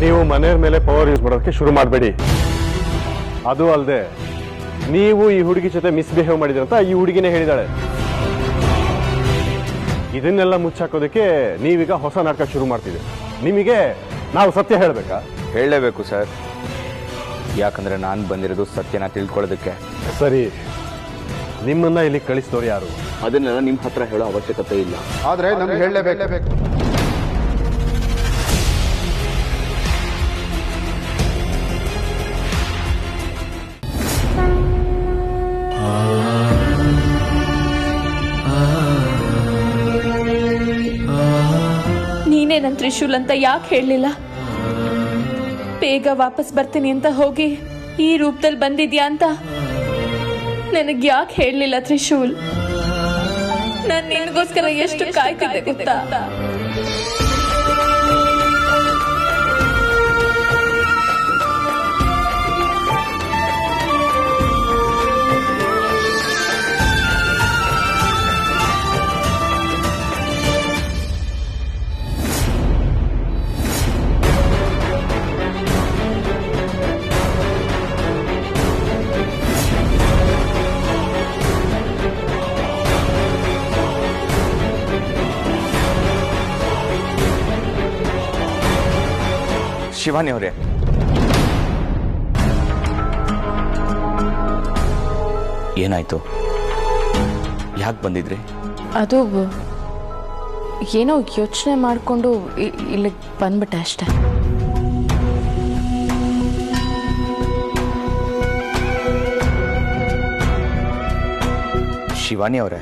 ನೀವು ಮನೆಯ ಮೇಲೆ ಪವರ್ ಯೂಸ್ ಮಾಡೋದಕ್ಕೆ ಶುರು ಮಾಡಬೇಡಿ. ಅದು ಅಲ್ಲದೆ ನೀವು ಈ ಹುಡುಗಿ ಜೊತೆ ಮಿಸ್ಬಿಹೇವ್ ಮಾಡಿದ್ರಂತ ಈ ಹುಡುಗಿನೇ ಹೇಳಿದಾಳೆ. ಇದನ್ನೆಲ್ಲ ಮುಚ್ಚಾಕೋದಕ್ಕೆ ನೀವೀಗ ಹೊಸ ನಾಟಕ ಶುರು ಮಾಡ್ತಿದ್ದೀರಿ. ನಿಮಗೆ ನಾವು ಸತ್ಯ ಹೇಳಬೇಕಾ? ಹೇಳಲೇಬೇಕು ಸರ್, ಯಾಕಂದ್ರೆ ನಾನು ಬಂದಿರೋದು ಸತ್ಯನ ತಿಳ್ಕೊಳ್ಳೋದಕ್ಕೆ. ಸರಿ, ನಿಮ್ಮನ್ನ ಇಲ್ಲಿ ಕಳಿಸಿದವರು ಯಾರು? ಅದನ್ನೆಲ್ಲ ನಿಮ್ಮ ಹತ್ರ ಹೇಳೋ ಅವಶ್ಯಕತೆ ಇಲ್ಲ. ಆದ್ರೆ ನಮ್ಗೆ ಹೇಳಲೇಬೇಕು. ನೀನೇ ನನ್ ತ್ರಿಶೂಲ್ ಅಂತ ಯಾಕೆ ಹೇಳಲಿಲ್ಲ? ಬೇಗ ವಾಪಸ್ ಬರ್ತೀನಿ ಅಂತ ಹೋಗಿ ಈ ರೂಪದಲ್ಲಿ ಬಂದಿದ್ಯಾ ಅಂತ ನನಗೆ ಯಾಕೆ ಹೇಳಲಿಲ್ಲ ತ್ರಿಶೂಲ್? ನಾನು ನಿನಗೋಸ್ಕರ ಎಷ್ಟು ಕಾಯ್ತಿದ್ದೆ ಗೊತ್ತಾ? ಶಿವಾನಿ ಅವರೇ, ಏನಾಯ್ತು? ಯಾಕೆ ಬಂದಿದ್ರಿ? ಅದು ಏನೋ ಯೋಚನೆ ಮಾಡಿಕೊಂಡು ಇಲ್ಲಿಗೆ ಬಂದ್ಬಿಟ್ಟೆ ಅಷ್ಟೆ. ಶಿವಾನಿ ಅವರೇ,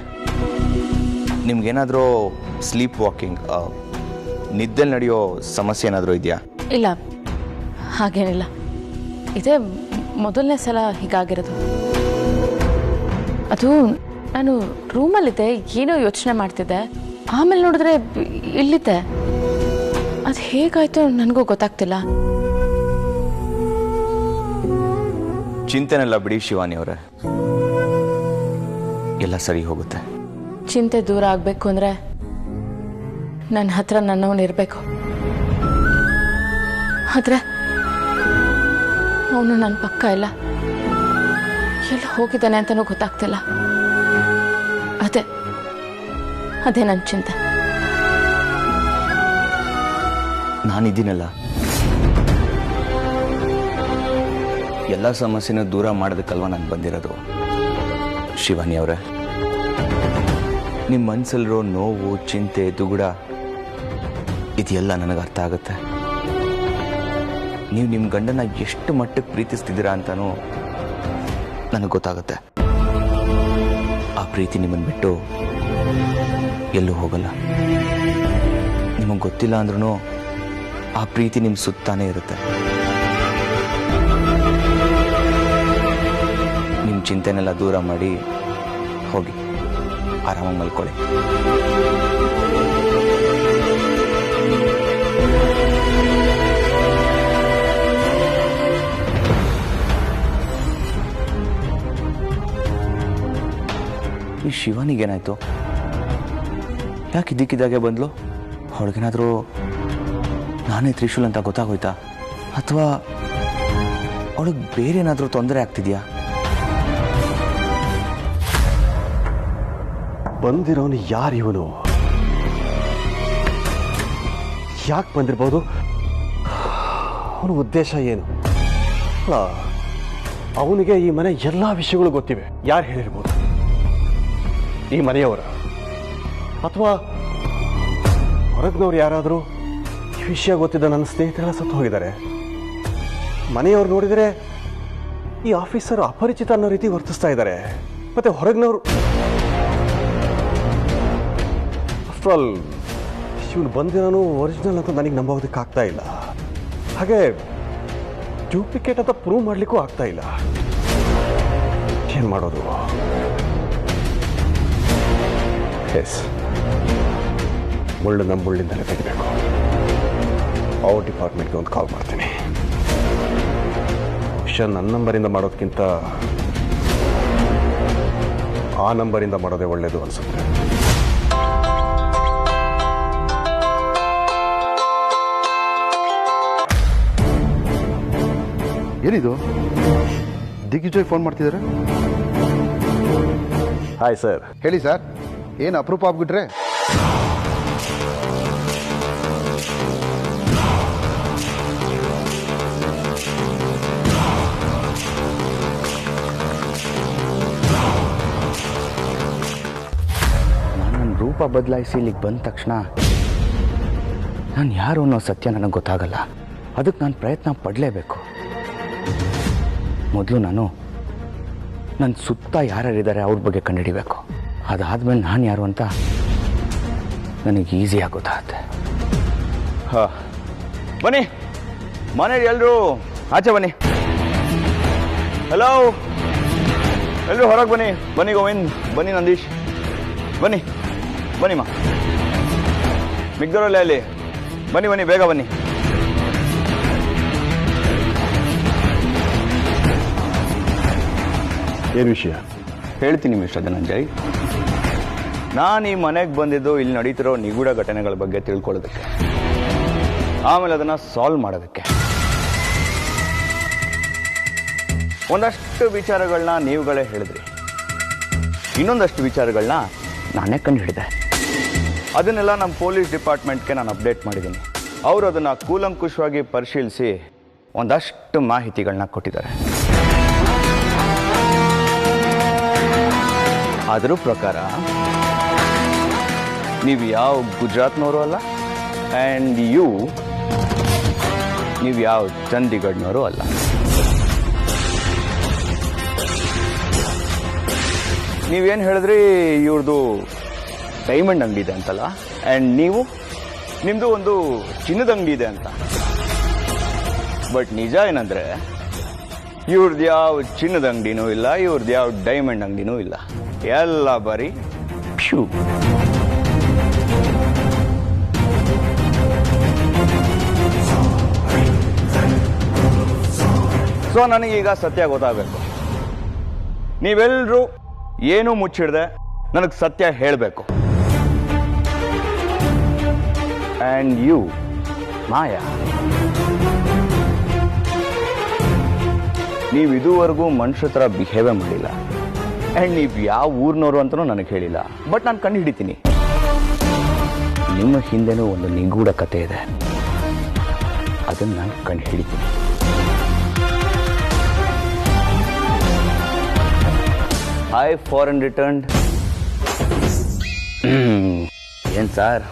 ನಿಮ್ಗೇನಾದರೂ ಸ್ಲೀಪ್ ವಾಕಿಂಗ್, ನಿದ್ದೆ ನಡೆಯೋ ಸಮಸ್ಯೆ ಏನಾದರೂ ಇದೆಯಾ? ಇಲ್ಲ, ಹಾಗೇನಿಲ್ಲ. ಇದೇ ಮೊದಲನೇ ಸಲ ಹೀಗಾಗಿರೋದು. ಅದು ನಾನು ರೂಮಲ್ಲಿದ್ದೆ, ಏನೋ ಯೋಚನೆ ಮಾಡ್ತಿದ್ದೆ. ಆಮೇಲೆ ನೋಡಿದ್ರೆ ಇಲ್ಲಿದ್ದೆ. ಅದು ಹೇಗಾಯ್ತು ನನಗೂ ಗೊತ್ತಾಗ್ತಿಲ್ಲ. ಚಿಂತೆನೆಲ್ಲ ಬಿಡಿ ಶಿವಾನಿ ಅವರೇ, ಎಲ್ಲ ಸರಿ ಹೋಗುತ್ತೆ. ಚಿಂತೆ ದೂರ ಆಗಬೇಕು ಅಂದರೆ ನನ್ನ ಹತ್ರ ನನ್ನವನು ಇರಬೇಕು. ಆದ್ರೆ ಅವನು ನನ್ನ ಪಕ್ಕ ಇಲ್ಲ. ಎಲ್ಲಿ ಹೋಗಿದ್ದಾನೆ ಅಂತನೂ ಗೊತ್ತಾಗ್ತಿಲ್ಲ. ಅದೇ ನನ್ನ ಚಿಂತೆ. ನಾನಿದ್ದೀನಲ್ಲ, ಎಲ್ಲ ಸಮಸ್ಯೆನ ದೂರ ಮಾಡೋದಕ್ಕಲ್ವ ನಾನು ಬಂದಿರೋದು. ಶಿವಾನಿ ಅವರೇ, ನಿಮ್ಮ ಮನಸ್ಸಲ್ಲಿರೋ ನೋವು, ಚಿಂತೆ, ದುಗುಡ ಇದೆಲ್ಲ ನನಗೆ ಅರ್ಥ ಆಗುತ್ತೆ. ನೀವು ನಿಮ್ಮ ಗಂಡನ ಎಷ್ಟು ಮಟ್ಟಕ್ಕೆ ಪ್ರೀತಿಸ್ತಿದ್ದೀರಾ ಅಂತನೂ ನನಗೆ ಗೊತ್ತಾಗುತ್ತೆ. ಆ ಪ್ರೀತಿ ನಿಮ್ಮನ್ನು ಬಿಟ್ಟು ಎಲ್ಲೂ ಹೋಗಲ್ಲ. ನಿಮಗೆ ಗೊತ್ತಿಲ್ಲ ಅಂದ್ರೂ ಆ ಪ್ರೀತಿ ನಿಮ್ಮ ಸುತ್ತಾನೇ ಇರುತ್ತೆ. ನಿಮ್ಮ ಚಿಂತೆನೆಲ್ಲ ದೂರ ಮಾಡಿ ಹೋಗಿ ಆರಾಮಾಗಿ ಮಲ್ಕೊಳ್ಳಿ. ಈ ಶಿವಾನಿಗೇನಾಯ್ತು? ಯಾಕೆ ಇದ್ದಕ್ಕಿದ್ದಾಗೆ ಬಂದ್ಲು? ಅವಳಿಗೇನಾದರೂ ನಾನೇ ತ್ರಿಶೂಲ್ ಅಂತ ಗೊತ್ತಾಗೋಯ್ತಾ? ಅಥವಾ ಅವಳಿಗೆ ಬೇರೆ ಏನಾದರೂ ತೊಂದರೆ ಆಗ್ತಿದ್ಯಾ? ಬಂದಿರೋನು ಯಾರು? ಇವನು ಯಾಕೆ ಬಂದಿರ್ಬೋದು? ಅವನ ಉದ್ದೇಶ ಏನು? ಅಲ್ಲ, ಅವನಿಗೆ ಈ ಮನೆ ಎಲ್ಲ ವಿಷಯಗಳು ಗೊತ್ತಿವೆ. ಯಾರು ಹೇಳಿರ್ಬೋದು? ಈ ಮನೆಯವರ ಅಥವಾ ಹೊರಗಿನವ್ರು ಯಾರಾದರೂ ಈ ವಿಷಯ ಗೊತ್ತಿದ್ದ ನನ್ನ ಸ್ನೇಹಿತರೆಲ್ಲ ಸತ್ತು ಹೋಗಿದ್ದಾರೆ. ಮನೆಯವ್ರು ನೋಡಿದರೆ ಈ ಆಫೀಸರ್ ಅಪರಿಚಿತ ಅನ್ನೋ ರೀತಿ ವರ್ತಿಸ್ತಾ ಇದ್ದಾರೆ. ಮತ್ತೆ ಹೊರಗಿನವರು ಆಫ್ಟರ್ ಆಲ್ ಇವನು ಬಂದಿರೋನು ಒರಿಜಿನಲ್ ಅಂತ ನನಗೆ ನಂಬೋದಕ್ಕೆ ಆಗ್ತಾ ಇಲ್ಲ. ಹಾಗೆ ಡೂಪ್ಲಿಕೇಟ್ ಅಂತ ಪ್ರೂವ್ ಮಾಡಲಿಕ್ಕೂ ಆಗ್ತಾ ಇಲ್ಲ. ಏನು ಮಾಡೋದು? ಎಸ್, ಮುಳ್ಳು ನಮ್ಮ ಮುಳ್ಳಿಂದಲೇ ತೆಗಿಬೇಕು. ಅವ್ರ ಡಿಪಾರ್ಟ್ಮೆಂಟ್ಗೆ ಒಂದು ಕಾಲ್ ಮಾಡ್ತೀನಿ. ವಿಷಯ ನನ್ನ ನಂಬರಿಂದ ಮಾಡೋದಕ್ಕಿಂತ ಆ ನಂಬರಿಂದ ಮಾಡೋದೇ ಒಳ್ಳೆಯದು ಅನಿಸುತ್ತೆ. ಏನಿದು ದಿಗ್ವಿಜಯ್ ಫೋನ್ ಮಾಡ್ತಿದ್ದಾರೆ? Hi sir. ಹೇಳಿ ಸರ್, ಏನು ಅಪರೂಪ ಆಗ್ಬಿಟ್ರೆ? ನನ್ನ ರೂಪ ಬದಲಾಯಿಸಿ ಇಲ್ಲಿಗೆ ಬಂದ ತಕ್ಷಣ ನಾನು ಯಾರು ಅನ್ನೋ ಸತ್ಯ ನನಗೆ ಗೊತ್ತಾಗಲ್ಲ. ಅದಕ್ಕೆ ನಾನು ಪ್ರಯತ್ನ ಪಡಲೇಬೇಕು. ಮೊದಲು ನಾನು ನನ್ನ ಸುತ್ತ ಯಾರ್ಯಾರಿದ್ದಾರೆ ಅವ್ರ ಬಗ್ಗೆ ಕಂಡುಹಿಡಿಬೇಕು. ಅದಾದಮೇಲೆ ನಾನು ಯಾರು ಅಂತ ನನಗೆ ಈಸಿಯಾಗಿ ಗೊತ್ತಾಗುತ್ತೆ. ಹಾಂ, ಬನ್ನಿ ಮನೇಲಿ ಎಲ್ಲರೂ ಆಚೆ ಬನ್ನಿ. ಹಲೋ, ಎಲ್ಲರೂ ಹೊರಗೆ ಬನ್ನಿ. ಬನ್ನಿ ಗೋವಿಂದ್, ಬನ್ನಿ ನಂದೀಶ್, ಬನ್ನಿ ಬನ್ನಿಮ್ಮ. ಮಿಗ್ದೋರಲ್ಲೇ ಅಲ್ಲಿ ಬನ್ನಿ ಬನ್ನಿ, ಬೇಗ ಬನ್ನಿ. ಏನು ವಿಷಯ? ಹೇಳ್ತೀನಿ ಮಿಸ್ಟರ್ ಧನಂಜಯ್. ನಾನು ಈ ಮನೆಗೆ ಬಂದಿದ್ದು ಇಲ್ಲಿ ನಡೀತಿರೋ ನಿಗೂಢ ಘಟನೆಗಳ ಬಗ್ಗೆ ತಿಳ್ಕೊಳ್ಳೋದಕ್ಕೆ, ಆಮೇಲೆ ಅದನ್ನು ಸಾಲ್ವ್ ಮಾಡೋದಕ್ಕೆ. ಒಂದಷ್ಟು ವಿಚಾರಗಳನ್ನ ನೀವುಗಳೇ ಹೇಳಿದ್ರಿ, ಇನ್ನೊಂದಷ್ಟು ವಿಚಾರಗಳನ್ನ ನಾನೇ ಕಂಡು ಹಿಡಿದೆ. ಅದನ್ನೆಲ್ಲ ನಮ್ಮ ಪೊಲೀಸ್ ಡಿಪಾರ್ಟ್ಮೆಂಟ್ಗೆ ನಾನು ಅಪ್ಡೇಟ್ ಮಾಡಿದ್ದೀನಿ. ಅವರು ಅದನ್ನು ಕೂಲಂಕುಷವಾಗಿ ಪರಿಶೀಲಿಸಿ ಒಂದಷ್ಟು ಮಾಹಿತಿಗಳನ್ನ ಕೊಟ್ಟಿದ್ದಾರೆ. ಅದರ ಪ್ರಕಾರ ನೀವು ಯಾವ ಗುಜರಾತ್ನವರು ಅಲ್ಲ, ಆ್ಯಂಡ್ ನೀವು ಯಾವ ಚಂಡೀಗಢ್ನವರು ಅಲ್ಲ. ನೀವೇನು ಹೇಳಿದ್ರಿ, ಇವ್ರದ್ದು ಡೈಮಂಡ್ ಅಂಗಡಿ ಇದೆ ಅಂತಲ್ಲ, ಆ್ಯಂಡ್ ನಿಮ್ಮದು ಒಂದು ಚಿನ್ನದ ಅಂಗಡಿ ಇದೆ ಅಂತ. ಬಟ್ ನಿಜ ಏನಂದರೆ ಇವ್ರದ್ದು ಯಾವ ಚಿನ್ನದ ಅಂಗಡಿನೂ ಇಲ್ಲ, ಇವ್ರದ್ದು ಯಾವ ಡೈಮಂಡ್ ಅಂಗಡಿನೂ ಇಲ್ಲ. ಎಲ್ಲ ಬರೀ ಪ್ಯೂ. ಸೊ ನನಗೀಗ ಸತ್ಯ ಗೊತ್ತಾಗಬೇಕು. ನೀವೆಲ್ಲರೂ ಏನೂ ಮುಚ್ಚಿಡದೆ ನನಗೆ ಸತ್ಯ ಹೇಳಬೇಕು. ಆ್ಯಂಡ್ ಯು ಮಾಯಾ, ನೀವು ಇದುವರೆಗೂ ಮನುಷ್ಯ ಥರ ಬಿಹೇವೇ ಮಾಡಿಲ್ಲ. ಆ್ಯಂಡ್ ನೀವು ಯಾವ ಊರಿನವರು ಅಂತಲೂ ನನಗೆ ಹೇಳಿಲ್ಲ. ಬಟ್ ನಾನು ಕಂಡು ಹಿಡಿತೀನಿ, ನಿಮ್ಮ ಹಿಂದೆನೂ ಒಂದು ನಿಗೂಢ ಕಥೆ ಇದೆ. ಅದನ್ನು ನಾನು ಕಂಡು ಹಿಡಿತೀನಿ. I foreign returned. ಏನು ಸರ್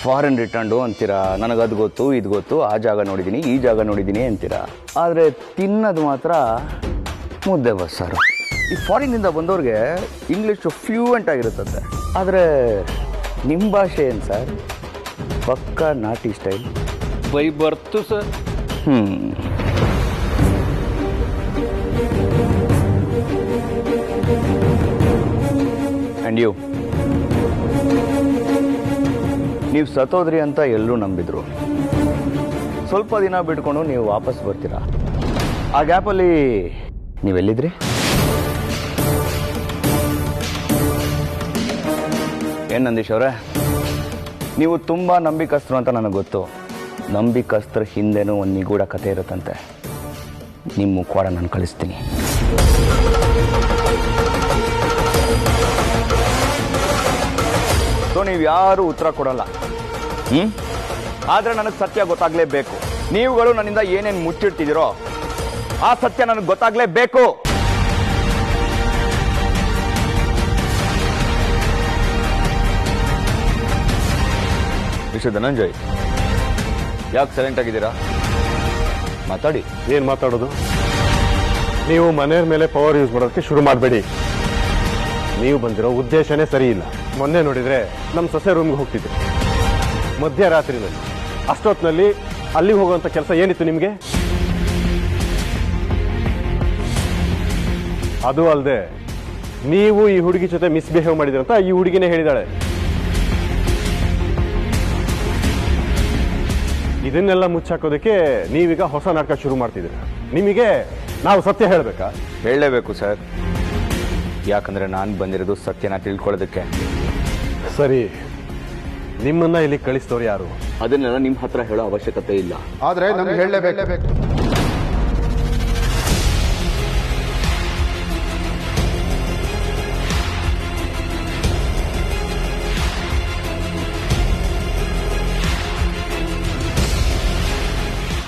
ಫಾರಿನ್ ರಿಟರ್ನ್ಡು ಅಂತೀರಾ? ನನಗದು ಗೊತ್ತು, ಇದು ಗೊತ್ತು, ಆ ಜಾಗ ನೋಡಿದ್ದೀನಿ, ಈ ಜಾಗ ನೋಡಿದ್ದೀನಿ ಅಂತೀರಾ. ಆದರೆ ತಿನ್ನೋದು ಮಾತ್ರ ಮುದ್ದೆ ಬಸ್ಸಾರು. ಈ ಫಾರಿನ್ನಿಂದ ಬಂದವ್ರಿಗೆ ಇಂಗ್ಲೀಷು ಫ್ಲೂಯೆಂಟ್ ಆಗಿರುತ್ತಂತೆ. ಆದರೆ ನಿಮ್ಮ ಭಾಷೆ ಏನು ಸರ್? ಪಕ್ಕಾ ನಾಟಿ style by birth sir. And ನೀವು ಸತ್ತೋದ್ರಿ ಅಂತ ಎಲ್ಲರೂ ನಂಬಿದ್ರು. ಸ್ವಲ್ಪ ದಿನ ಬಿಟ್ಕೊಂಡು ನೀವು ವಾಪಸ್ ಬರ್ತೀರಾ. ಆ ಗ್ಯಾಪಲ್ಲಿ ನೀವೆಲ್ಲಿದ್ರಿ? ಏನು ನಂದೀಶ್ ಅವರೇ, ನೀವು ತುಂಬ ನಂಬಿಕಸ್ತರು ಅಂತ ನನಗೆ ಗೊತ್ತು. ನಂಬಿಕಸ್ತರ ಹಿಂದೆನೂ ಒಂದು ನಿಗೂಢ ಕಥೆ ಇರುತ್ತಂತೆ. ನಿಮ್ಮ ಮುಖವಾಡ ನಾನು ಕಳಿಸ್ತೀನಿ. ಸೊ ನೀವು ಯಾರು ಉತ್ತರ ಕೊಡಲ್ಲ. ಆದರೆ ನನಗೆ ಸತ್ಯ ಗೊತ್ತಾಗಲೇಬೇಕು. ನೀವುಗಳು ನನ್ನಿಂದ ಏನೇನು ಮುಚ್ಚಿಡ್ತಿದ್ದೀರೋ ಆ ಸತ್ಯ ನನಗೆ ಗೊತ್ತಾಗಲೇಬೇಕು. ಮಿಸ್ಟರ್ ಧನಂಜಯ್, ಯಾಕೆ ಸೈಲೆಂಟ್ ಆಗಿದ್ದೀರಾ? ಮಾತಾಡಿ. ಏನು ಮಾತಾಡೋದು? ನೀವು ಮನೆಯ ಮೇಲೆ ಪವರ್ ಯೂಸ್ ಮಾಡೋದಕ್ಕೆ ಶುರು ಮಾಡಬೇಡಿ. ನೀವು ಬಂದಿರೋ ಉದ್ದೇಶನೇ ಸರಿ ಇಲ್ಲ. ಮೊನ್ನೆ ನೋಡಿದರೆ ನಮ್ಮ ಸೊಸೆ ರೂಮ್ಗೆ ಹೋಗ್ತಿದ್ದೆ ಮಧ್ಯರಾತ್ರಿನಲ್ಲಿ. ಅಷ್ಟೊತ್ತಿನಲ್ಲಿ ಅಲ್ಲಿಗೆ ಹೋಗುವಂಥ ಕೆಲಸ ಏನಿತ್ತು ನಿಮಗೆ? ಅದು ಅಲ್ಲದೆ ನೀವು ಈ ಹುಡುಗಿ ಜೊತೆ ಮಿಸ್ಬಿಹೇವ್ ಮಾಡಿದ್ರಂತ ಈ ಹುಡುಗಿನೇ ಹೇಳಿದಾಳೆ. ಇದನ್ನೆಲ್ಲ ಮುಚ್ಚಾಕೋದಕ್ಕೆ ನೀವೀಗ ಹೊಸ ನಾಟಕ ಶುರು ಮಾಡ್ತಿದ್ದೀರ. ನಿಮಗೆ ನಾವು ಸತ್ಯ ಹೇಳಬೇಕಾ? ಹೇಳಲೇಬೇಕು ಸರ್, ಯಾಕಂದ್ರೆ ನಾನು ಬಂದಿರೋದು ಸತ್ಯನ ತಿಳ್ಕೊಳ್ಳೋದಕ್ಕೆ. ಸರಿ, ನಿಮ್ಮನ್ನ ಇಲ್ಲಿ ಕಳಿಸ್ತವ್ರು ಯಾರು? ಅದನ್ನೆಲ್ಲ ನಿಮ್ಮ ಹತ್ರ ಹೇಳೋ ಅವಶ್ಯಕತೆ ಇಲ್ಲ. ಆದ್ರೆ ನಮ್ಗೆ ಹೇಳಲೇಬೇಕು.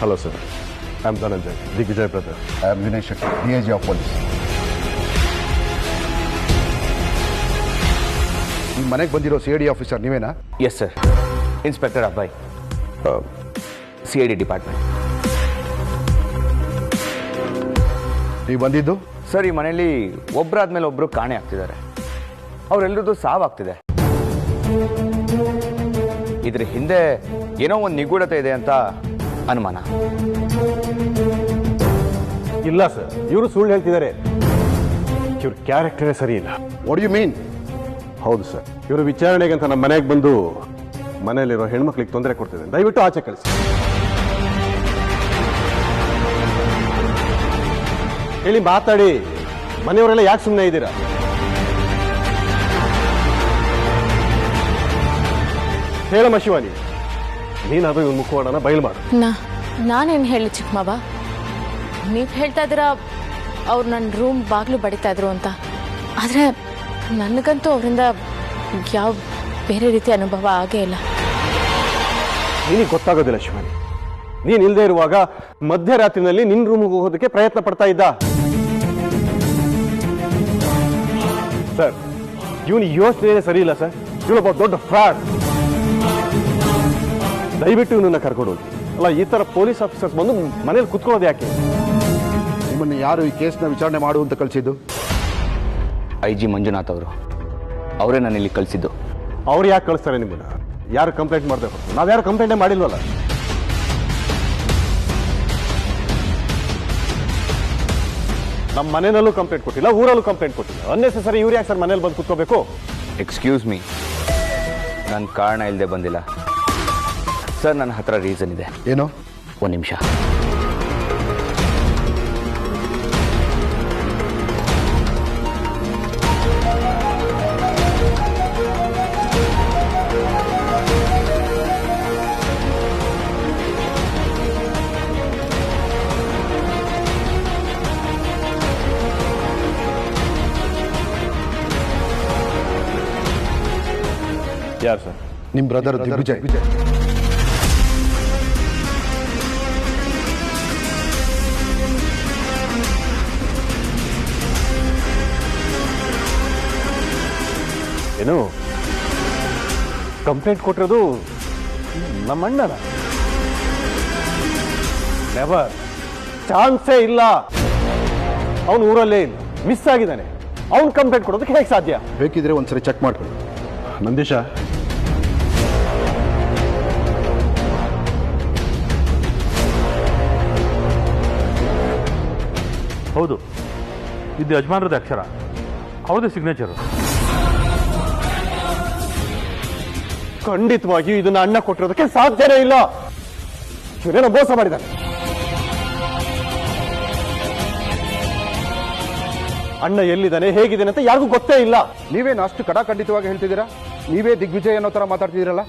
Hello sir, I am Dhananjay, Digvijay brother. I am Vinay Shetty, DIG of police. ನಿಮ್ಮ ಮನೆಗೆ ಬಂದಿರೋ CID ಆಫೀಸರ್ ನೀವೇನಾ? ಎಸ್ ಸರ್, ಇನ್ಸ್ಪೆಕ್ಟರ್ ಅಬ್ಬಾಯ್, CID ಡಿಪಾರ್ಟ್ಮೆಂಟ್. ನೀವು ಬಂದಿದ್ದು? ಸರ್, ಈ ಮನೆಯಲ್ಲಿ ಒಬ್ಬರಾದ್ಮೇಲೆ ಒಬ್ಬರು ಕಾಣೆ ಆಗ್ತಿದ್ದಾರೆ. ಅವರೆಲ್ಲರದ್ದು ಸಾವಾಗ್ತಿದೆ. ಇದ್ರ ಹಿಂದೆ ಏನೋ ಒಂದು ನಿಗೂಢತೆ ಇದೆ ಅಂತ ಅನುಮಾನ. ಇಲ್ಲ ಸರ್, ಇವರು ಸುಳ್ಳು ಹೇಳ್ತಿದ್ದಾರೆ. ಇವ್ರ ಕ್ಯಾರೆಕ್ಟರೇ ಸರಿ ಇಲ್ಲ. What you mean? ಹೌದು ಸರ್, ಇವರು ವಿಚಾರಣೆಗೆ ಅಂತ ನಮ್ಮ ಮನೆಗೆ ಬಂದು ಮನೆಯಲ್ಲಿರೋ ಹೆಣ್ಮಕ್ಳಿಗೆ ತೊಂದರೆ ಕೊಡ್ತಿದ್ದಾರೆ. ದಯವಿಟ್ಟು ಆಚೆ ಕಳಿಸಿ. ಹೇಳಿ, ಮಾತಾಡಿ. ಮನೆಯವರೆಲ್ಲ ಯಾಕೆ ಸುಮ್ಮನೆ ಇದ್ದೀರಾ? ಹೇಳಮ್ಮ ಶಿವಾನಿ, ನೀನಾದ್ರೂ ಇವ್ರ ಮುಖವಾಡನ ಬಯಲು ಮಾಡು. ನಾನೇನು ಹೇಳಿ ಚಿಕ್ಕಮ್ಮವ, ನೀವು ಹೇಳ್ತಾ ಇದ್ದೀರಾ ಅವ್ರು ನನ್ನ ರೂಮ್ ಬಾಗಿಲು ಬಡಿತಾ ಇದ್ರು ಅಂತ. ಆದರೆ ನನಗಂತೂ ಅವರಿಂದ ಯಾವ ಬೇರೆ ರೀತಿ ಅನುಭವ ಆಗೇ ಇಲ್ಲ. ನಿನಗೆ ಗೊತ್ತಾಗೋದಿಲ್ಲ ಶಿವಾನಿ. ನೀನು ಇಲ್ಲದೆ ಇರುವಾಗ ಮಧ್ಯರಾತ್ರಿನಲ್ಲಿ ನಿನ್ನ ರೂಮ್ಗೆ ಹೋಗೋದಕ್ಕೆ ಪ್ರಯತ್ನ ಪಡ್ತಾ ಇದ್ದ. ಸರ್, ಇವನು ಯೋಚನೆ ಸರಿ ಇಲ್ಲ ಸರ್. ಇವನೊಬ್ಬ ದೊಡ್ಡ ಫ್ರಾಡ್. ದಯವಿಟ್ಟು ಇವನನ್ನ ಕರ್ಕೊಂಡು ಹೋಗಿ. ಅಲ್ಲ, ಈ ತರ ಪೊಲೀಸ್ ಆಫೀಸರ್ಸ್ ಬಂದು ಮನೇಲಿ ಕುತ್ಕೊಳ್ಳೋದು ಯಾಕೆ? ನಿಮ್ಮನ್ನು ಯಾರು ಈ ಕೇಸ್ನ ವಿಚಾರಣೆ ಮಾಡು ಅಂತ ಕಳಿಸಿದ್ದು? IG ಮಂಜುನಾಥ್ ಅವರು. ಅವರೇ ನಾನು ಇಲ್ಲಿ ಕಳಿಸಿದ್ದು. ಅವ್ರು ಯಾಕೆ ಕಳಿಸ್ತಾರೆ ನಿಮ್ಮನ್ನ? ಯಾರು ಕಂಪ್ಲೇಂಟ್ ಮಾಡದೆ ಹೊರತು ನಾವ್ಯಾರು ಕಂಪ್ಲೇಂಟೇ ಮಾಡಿಲ್ವಲ್ಲ. ನಮ್ಮ ಮನೆಯಲ್ಲೂ ಕಂಪ್ಲೇಂಟ್ ಕೊಟ್ಟಿಲ್ಲ, ಊರಲ್ಲೂ ಕಂಪ್ಲೇಂಟ್ ಕೊಟ್ಟಿಲ್ಲ. ಅನ್ನೆಸೆಸರಿ ಇವ್ರು ಯಾಕೆ ಸರ್ ಮನೇಲಿ ಬಂದು ಕುತ್ಕೋಬೇಕು? ಎಕ್ಸ್ಕ್ಯೂಸ್ ಮೀ, ನನ್ನ ಕಾರಣ ಇಲ್ಲದೆ ಬಂದಿಲ್ಲ ಸರ್. ನನ್ನ ಹತ್ರ ರೀಸನ್ ಇದೆ. ಏನು? ಒಂದು ನಿಮಿಷ. ಯಾರು ಸರ್? ನಿಮ್ಮ ಬ್ರದರ್ ದಿಗ್ವಿಜಯ್. ಏನು ಕಂಪ್ಲೇಂಟ್ ಕೊಟ್ಟಿರೋದು ನಮ್ಮ ಅಣ್ಣನ? ನೆವರ್, ಚಾನ್ಸೇ ಇಲ್ಲ. ಅವನು ಊರಲ್ಲೇ ಇಲ್ಲ, ಮಿಸ್ ಆಗಿದ್ದಾನೆ. ಅವನು ಕಂಪ್ಲೇಂಟ್ ಕೊಡೋದಕ್ಕೆ ಹೇಗೆ ಸಾಧ್ಯ? ಬೇಕಿದ್ರೆ ಒಂದ್ಸರಿ ಚೆಕ್ ಮಾಡ್ಕೊಳ್ಳಿ. ನಂದೀಶ, ಹೌದು, ಇದು ಯಜಮಾನರದ ಅಕ್ಷರ, ಅವ್ರದೇ ಸಿಗ್ನೇಚರು. ಖಂಡಿತವಾಗಿಯೂ ಇದನ್ನ ಅಣ್ಣ ಕೊಟ್ಟಿರೋದಕ್ಕೆ ಸಾಧ್ಯನೇ ಇಲ್ಲ. ಇವರೇನೋ ಮೋಸ ಮಾಡಿದ್ದಾರೆ. ಅಣ್ಣ ಎಲ್ಲಿದ್ದಾನೆ, ಹೇಗಿದ್ದಾನೆ ಅಂತ ಯಾರಿಗೂ ಗೊತ್ತೇ ಇಲ್ಲ. ನೀವೇನು ಅಷ್ಟು ಕಡಾಖಂಡಿತವಾಗಿ ಹೇಳ್ತಿದ್ದೀರಾ? ನೀವೇ ದಿಗ್ವಿಜಯ್ ಅನ್ನೋ ಥರ ಮಾತಾಡ್ತಿದ್ದೀರಲ್ಲ.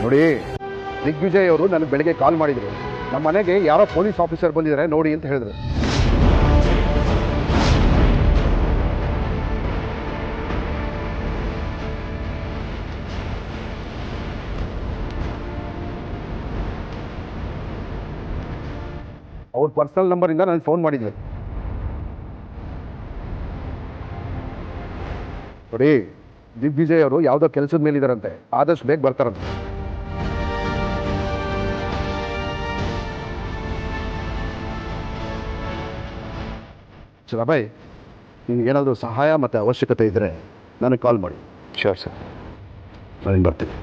ನೋಡಿ, ದಿಗ್ವಿಜಯ್ ಅವರು ನನಗೆ ಬೆಳಗ್ಗೆ ಕಾಲ್ ಮಾಡಿದ್ರು. ನಮ್ಮ ಮನೆಗೆ ಯಾರೋ ಪೊಲೀಸ್ ಆಫೀಸರ್ ಬಂದಿದ್ದಾರೆ ನೋಡಿ ಅಂತ ಹೇಳಿದ್ರು. ಅವ್ರ ಪರ್ಸನಲ್ ನಂಬರಿಂದ ನಾನು ಫೋನ್ ಮಾಡಿದ್ದೆ. ನೋಡಿ, ದಿಗ್ವಿಜಯ್ ಅವರು ಯಾವುದೋ ಕೆಲಸದ ಮೇಲಿದ್ದಾರಂತೆ, ಆದಷ್ಟು ಬೇಗ ಬರ್ತಾರಂತೆ. ಅಭಯ್, ನಿಮ್ಗೆ ಏನಾದರೂ ಸಹಾಯ ಮತ್ತು ಅವಶ್ಯಕತೆ ಇದ್ದರೆ ನನಗೆ ಕಾಲ್ ಮಾಡಿ. ಶೋರ್ ಸರ್, ನಾನು ಬರ್ತೀನಿ.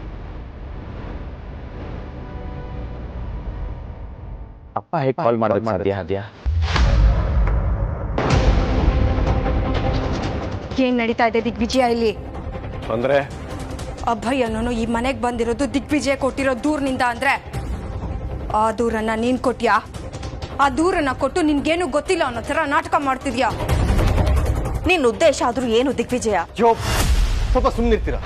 ಅಪ್ಪ ಹೇಗೆ ಕಾಲ್ ಮಾಡೋದು ಸಾಧ್ಯ? ಅದ್ಯಾ ಏನ್ ನಡೀತಾ ಇದೆ ದಿಗ್ವಿಜಯ ಇಲ್ಲಿ? ಅಂದ್ರೆ ಅಭಯ್ ಅನ್ನೋನು ಈ ಮನೆಗೆ ಬಂದಿರೋದು ದಿಗ್ವಿಜಯ ಕೊಟ್ಟಿರೋ ದೂರ್ನಿಂದ ಅಂದ್ರೆ, ಆ ದೂರನ್ನ ನೀನ್ ಕೊಟ್ಯಾ? ಆ ದೂರನ್ನ ಕೊಟ್ಟು ನಿನ್ಗೇನು ಗೊತ್ತಿಲ್ಲ ಅನ್ನೋ ತರ ನಾಟಕ ಮಾಡ್ತಿದ್ಯಾ? ನಿನ್ನ ಉದ್ದೇಶ ಆದ್ರೂ ಏನು ದಿಗ್ವಿಜಯ? ಸ್ವಲ್ಪ ಸುಮ್ಮನಿರ್ತೀರಾ?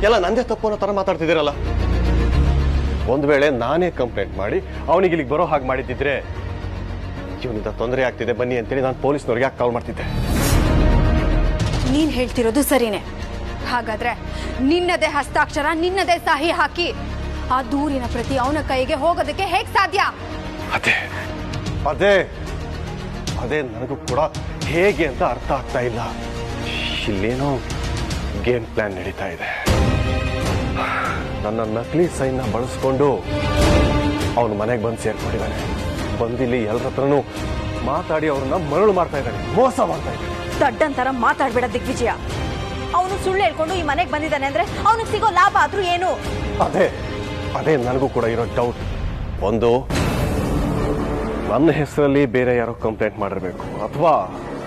ಎಲ್ಲ ನಂದೇ ತಪ್ಪು ಅನ್ನೋ ತರ ಮಾತಾಡ್ತಿದ್ದೀರಲ್ಲ. ಒಂದು ವೇಳೆ ನಾನೇ ಕಂಪ್ಲೇಂಟ್ ಮಾಡಿ ಅವನಿಗೆ ಇಲ್ಲಿಗೆ ಬರೋ ಹಾಗೆ ಮಾಡಿದ್ದಿದ್ರೆ, ಇವನಿಂದ ತೊಂದರೆ ಆಗ್ತಿದೆ ಬನ್ನಿ ಅಂತೇಳಿ ನಾನು ಪೊಲೀಸ್ನವ್ರಿಗೆ ಯಾಕೆ ಕಾಲ್ ಮಾಡ್ತಿದ್ದೆ? ನೀನ್ ಹೇಳ್ತಿರೋದು ಸರಿನೇ, ಹಾಗಾದ್ರೆ ನಿನ್ನದೇ ಹಸ್ತಾಕ್ಷರ ನಿನ್ನದೇ ಸಹಿ ಹಾಕಿ ಆ ದೂರಿನ ಪ್ರತಿ ಅವನ ಕೈಗೆ ಹೋಗೋದಕ್ಕೆ ಹೇಗ್ ಸಾಧ್ಯ? ಅದೇ ಅದೇ ಅದೇ ನನಗೂ ಕೂಡ ಹೇಗೆ ಅಂತ ಅರ್ಥ ಆಗ್ತಾ ಇಲ್ಲ. ಇಲ್ಲೇನೋ ಗೇಮ್ ಪ್ಲಾನ್ ನಡೀತಾ ಇದೆ. ನನ್ನ ನಕಲಿ ಸೈನ್ನ ಬಳಸ್ಕೊಂಡು ಅವನು ಮನೆಗೆ ಬಂದು ಸೇರ್ಕೊಂಡಿದ್ದಾನೆ. ಬಂದಿಲ್ಲಿ ಎಲ್ಲರ ಹತ್ರನೂ ಮಾತಾಡಿ ಅವ್ರನ್ನ ಮರಳು ಮಾಡ್ತಾ ಇದ್ದಾನೆ, ಮೋಸ ಮಾಡ್ತಾ ಇದ್ದಾನೆ. ದಡ್ಡಂತರ ಮಾತಾಡ್ಬೇಡ ದಿಗ್ವಿಜಯ. ಅವನು ಸುಳ್ಳು ಹೇಳ್ಕೊಂಡು ಈ ಮನೆಗೆ ಬಂದಿದ್ದಾನೆ ಅಂದ್ರೆ ಅವನಿಗೆ ಸಿಗೋ ಲಾಭ ಆದ್ರೂ ಏನು? ಅದೇ ಅದೇ ನನಗೂ ಕೂಡ ಇರೋ ಡೌಟ್. ಒಂದು, ನನ್ನ ಹೆಸರಲ್ಲಿ ಬೇರೆ ಯಾರೋ ಕಂಪ್ಲೇಂಟ್ ಮಾಡಿರ್ಬೇಕು, ಅಥವಾ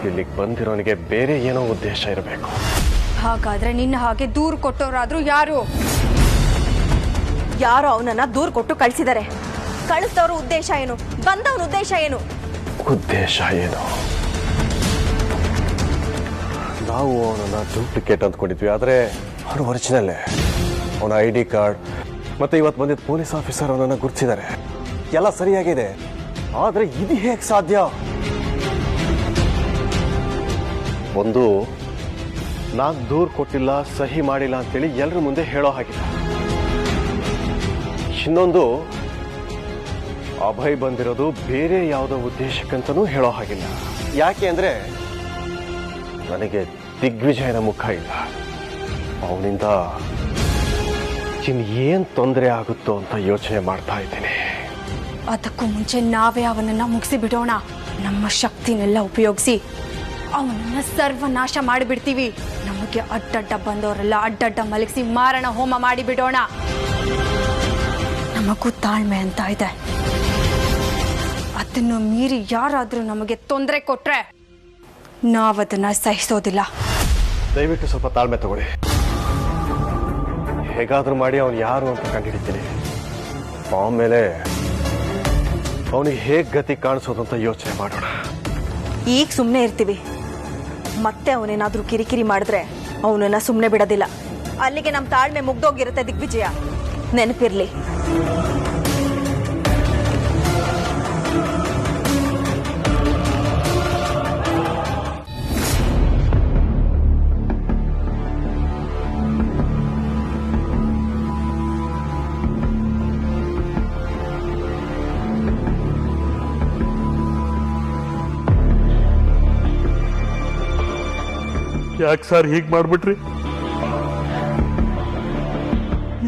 ಇಲ್ಲಿಗೆ ಬಂದಿರೋನಿಗೆ ಬೇರೆ ಏನೋ ಉದ್ದೇಶ ಇರಬೇಕು. ಹಾಗಾದ್ರೆ ನಿನ್ನ ಹಾಗೆ ದೂರು ಕೊಟ್ಟವರಾದ್ರೂ ಯಾರು? ಯಾರೋ ಅವನನ್ನ ದೂರ್ ಕೊಟ್ಟು ಕಳ್ಸಿದ್ದಾರೆ. ಕಳಿಸಿದವ್ರ ಉದ್ದೇಶ ಏನು? ಬಂದವನ ಉದ್ದೇಶ ಏನು? ಉದ್ದೇಶ ಏನು? ನಾವು ಅವನನ್ನ ಡೂಪ್ಲಿಕೇಟ್ ಅಂದ್ಕೊಂಡಿದ್ವಿ, ಆದರೆ ಅವನು ಒರಿಜಿನಲ್ಲೇ. ಅವನ ID ಕಾರ್ಡ್ ಮತ್ತೆ ಇವತ್ತು ಬಂದಿದ್ದ ಪೊಲೀಸ್ ಆಫೀಸರ್ ಅವನನ್ನು ಗುರುತಿಸಿದ್ದಾರೆ. ಎಲ್ಲ ಸರಿಯಾಗಿದೆ, ಆದರೆ ಇದು ಹೇಗೆ ಸಾಧ್ಯ? ಒಂದು, ನಾನು ದೂರು ಕೊಟ್ಟಿಲ್ಲ, ಸಹಿ ಮಾಡಿಲ್ಲ ಅಂತೇಳಿ ಎಲ್ಲರ ಮುಂದೆ ಹೇಳೋ ಹಾಗಿಲ್ಲ. ಇನ್ನೊಂದು, ಅಭಯ್ ಬಂದಿರೋದು ಬೇರೆ ಯಾವುದೋ ಉದ್ದೇಶಕ್ಕಂತನೂ ಹೇಳೋ ಹಾಗಿಲ್ಲ. ಯಾಕೆ ಅಂದ್ರೆ ನನಗೆ ದಿಗ್ವಿಜಯನ ಮುಖ ಇಲ್ಲ. ಅವನಿಂದ ಏನ್ ತೊಂದರೆ ಆಗುತ್ತೋ ಅಂತ ಯೋಚನೆ ಮಾಡ್ತಾ ಇದ್ದೀನಿ. ಅದಕ್ಕೂ ಮುಂಚೆ ನಾವೇ ಅವನನ್ನ ಮುಗಿಸಿ ಬಿಡೋಣ. ನಮ್ಮ ಶಕ್ತಿನೆಲ್ಲ ಉಪಯೋಗಿಸಿ ಅವನನ್ನ ಸರ್ವನಾಶ ಮಾಡಿಬಿಡ್ತೀವಿ. ನಮಗೆ ಅಡ್ಡಡ್ಡ ಬಂದವರೆಲ್ಲ ಅಡ್ಡಡ್ಡ ಮಲಗಿಸಿ ಮಾರಣ ಹೋಮ ಮಾಡಿ ಬಿಡೋಣ. ನಮಗೂ ತಾಳ್ಮೆ ಅಂತ ಇದೆ. ಅದನ್ನು ಮೀರಿ ಯಾರಾದ್ರೂ ನಮಗೆ ತೊಂದರೆ ಕೊಟ್ರೆ ನಾವದನ್ನ ಸಹಿಸೋದಿಲ್ಲ. ದಯವಿಟ್ಟು ಸ್ವಲ್ಪ ತಾಳ್ಮೆ ತಗೊಳ್ಳಿ. ಹೇಗಾದ್ರೂ ಮಾಡಿ ಅವನು ಯಾರು ಅಂತ ಕಂಡುಹಿಡಿತೀನಿ. ಆಮೇಲೆ ಅವನಿಗೆ ಹೇಗೆ ಗತಿ ಕಾಣಿಸೋದು ಅಂತ ಯೋಚನೆ ಮಾಡೋಣ. ಈಗ ಸುಮ್ಮನೆ ಇರ್ತೀವಿ, ಮತ್ತೆ ಅವನೇನಾದ್ರೂ ಕಿರಿಕಿರಿ ಮಾಡಿದ್ರೆ ಅವನನ್ನ ಸುಮ್ಮನೆ ಬಿಡೋದಿಲ್ಲ. ಅಲ್ಲಿಗೆ ನಮ್ಮ ತಾಳ್ಮೆ ಮುಗ್ದೋಗಿರುತ್ತೆ ದಿಗ್ವಿಜಯ, ನೆನಪಿರ್ಲಿ. ಯಾಕೆ ಸರ್ ಹೀಗೆ ಮಾಡ್ಬಿಟ್ರಿ?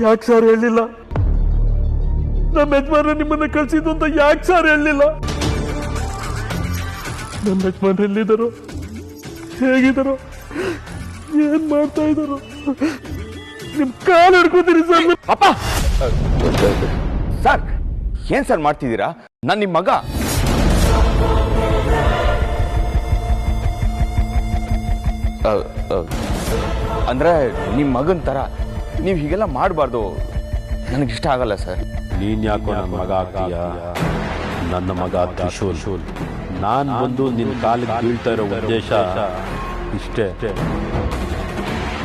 ಯಾಕೆ ಸರ್ ಹೇಳಿಲ್ಲ? ನಮ್ಮ ಯಜಮಾನ ನಿಮ್ಮನ್ನ ಕಳ್ಸಿದ್ದು ಅಂತ ಯಾಕೆ ಸರ್ ಹೇಳಿಲ್ಲ? ನಮ್ಮ ಯಜಮಾನ್ರು ಎಲ್ಲಿದ್ದಾರೋ, ಹೇಗಿದ್ದಾರೋ, ಏನ್ ಮಾಡ್ತಾ ಇದ್ದಾರೋ? ನಿಮ್ ಕಾಲು ಹಿಡ್ಕೋತೀರಿ ಸರ್. ಅಪ್ಪ ಸರ್, ಏನ್ ಸರ್ ಮಾಡ್ತಿದ್ದೀರಾ? ನಾನು ನಿಮ್ಮ ಮಗ. ಅಂದ್ರೆ ನಿಮ್ಮ ಮಗನ ತರ ನೀವು ಹೀಗೆಲ್ಲ ಮಾಡಬಾರ್ದು. ನನಗಿಷ್ಟ ಆಗಲ್ಲ ಸರ್. ನೀನ್ ಯಾಕೋ ನನ್ನ ಮಗ ಆಗ್ತೀಯ? ನನ್ನ ಮಗ ತ್ರಿಶೂಲ್. ನಾನು ಬಂದು ನಿನ್ನ ಕಾಲಿಗೆ ಬೀಳ್ತಾ ಇರೋ ಉದ್ದೇಶ ಇಷ್ಟೇ.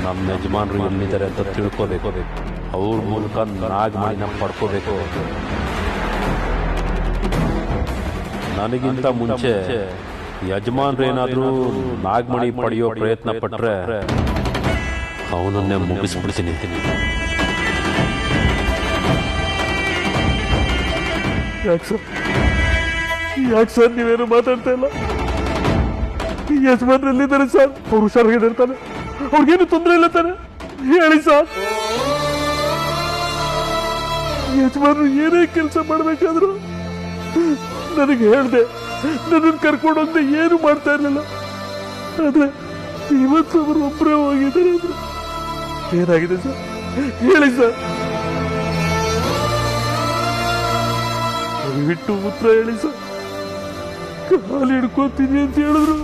ನಮ್ಮ ಯಜಮಾನರು ಎಲ್ಲಿದ್ದಾರೆ ಅಂತ ತಿಳ್ಕೋಬೇಕು. ಅವ್ರ ಮೂಲಕ ನಾಗಮಣಿನ ಪಡ್ಕೋಬೇಕು. ನನಗಿಂತ ಮುಂಚೆ ಯಜಮಾನ್ರು ಏನಾದರೂ ನಾಗಮಣಿ ಪಡೆಯೋ ಪ್ರಯತ್ನ ಪಟ್ರೆ ಅವನನ್ನೇ ಮುಗಿಸ್ಬಿಡ್ತೀನಿ. ಯಾಕೆ ಸರ್ ನೀವೇನು ಮಾತಾಡ್ತಾ ಇಲ್ಲ? ಯಜಮಾನ್ರು ಎಲ್ಲಿದ್ದಾರೆ ಸರ್? ಅವ್ರು ಹುಷಾರಾಗಿರ್ತಾನೆ, ಅವ್ರಿಗೇನು ತೊಂದರೆ ಇಲ್ಲ ತಾನೆ? ಹೇಳಿ ಸರ್. ಯಜಮಾನ್ರು ಏನೇ ಕೆಲಸ ಮಾಡಬೇಕಾದ್ರು ನನಗೆ ಹೇಳ್ದೆ, ನನ್ನನ್ನು ಕರ್ಕೊಂಡು ಹೋಗದೆ ಏನು ಮಾಡ್ತಾ ಇರಲಿಲ್ಲ. ಆದ್ರೆ ಇವತ್ತು ಅವರು ಒಬ್ಬರೇ ಹೋಗಿದ್ದಾರೆ. ಅಂದ್ರೆ ಏನಾಗಿದೆ ಸರ್? ಹೇಳಿ ಸರ್, ದಯವಿಟ್ಟು ಉತ್ತರ ಹೇಳಿ ಸರ್. ಕಾಲು ಹಿಡ್ಕೋತೀನಿ ಅಂತ ಹೇಳಿದ್ರು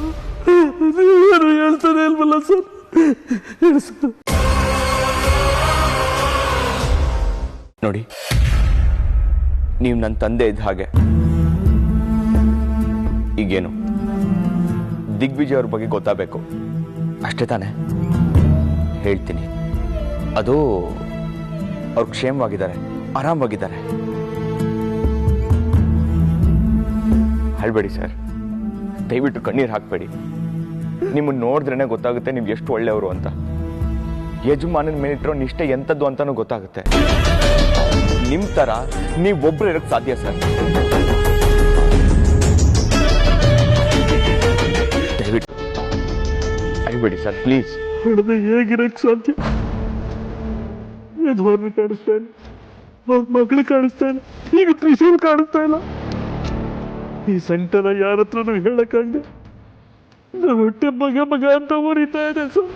ನೀವೇನು ಹೇಳ್ತಾನೆ ಇಲ್ವಲ್ಲ ಸರ್? ಹೇಳಿ ಸರ್. ನೋಡಿ, ನೀವು ನನ್ನ ತಂದೆ ಇದ್ದ ಹಾಗೆ. ಈಗೇನು ದಿಗ್ವಿಜಯ್ ಅವ್ರ ಬಗ್ಗೆ ಗೊತ್ತಾಗಬೇಕು ಅಷ್ಟೇ ತಾನೆ? ಹೇಳ್ತೀನಿ. ಅದು ಅವ್ರು ಕ್ಷೇಮವಾಗಿದ್ದಾರೆ, ಆರಾಮವಾಗಿದ್ದಾರೆ. ಅಳ್ಬೇಡಿ ಸರ್, ದಯವಿಟ್ಟು ಕಣ್ಣೀರು ಹಾಕಬೇಡಿ. ನಿಮ್ಮನ್ನು ನೋಡಿದ್ರೇ ಗೊತ್ತಾಗುತ್ತೆ ನೀವು ಎಷ್ಟು ಒಳ್ಳೆಯವರು ಅಂತ. ಯಜಮಾನನ ಮೇಲಿಟ್ಟಿರೋ ನಿಷ್ಠೆ ಎಂಥದ್ದು ಅಂತಾನೂ ಗೊತ್ತಾಗುತ್ತೆ. ನಿಮ್ಮ ಥರ ನೀವೊಬ್ರು ಇರೋಕ್ಕೆ ಸಾಧ್ಯ ಸರ್. ದಯವಿಟ್ಟು ಅಯ್ಬೇಡಿ ಸರ್, ಪ್ಲೀಸ್. ಹೇಗಿರಕ್ಕೆ ಸಾಧ್ಯ? ಯಜಮಾನ ಕಾಣಿಸ್ತಾನೆ, ಮಗಳು ಕಾಣಿಸ್ತಾನೆ, ಈಗ ತ್ರಿಶೂಲ್ ಕಾಣಿಸ್ತಾ ಇಲ್ಲ. ಈ ಸಂಕಟನ ಯಾರ ಹತ್ರನೂ ಹೇಳಕ್ಕಾಗದೆ ನನ್ನ ಹೊಟ್ಟೆ ಮಗ ಅಂತ ಉರಿತಾ ಇದೆ ಸರ್.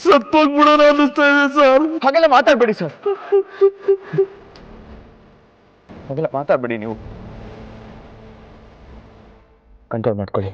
ಸತ್ತೋಗ್ಬಿಡೋಣ ಅನ್ನಿಸ್ತಾ ಇದೆ ಸರ್. ಹಾಗೆಲ್ಲ ಮಾತಾಡ್ಬೇಡಿ ಸರ್, ಹಾಗೆಲ್ಲ ಮಾತಾಡ್ಬೇಡಿ. ನೀವು ಕಂಟ್ರೋಲ್ ಮಾಡ್ಕೊಳ್ಳಿ.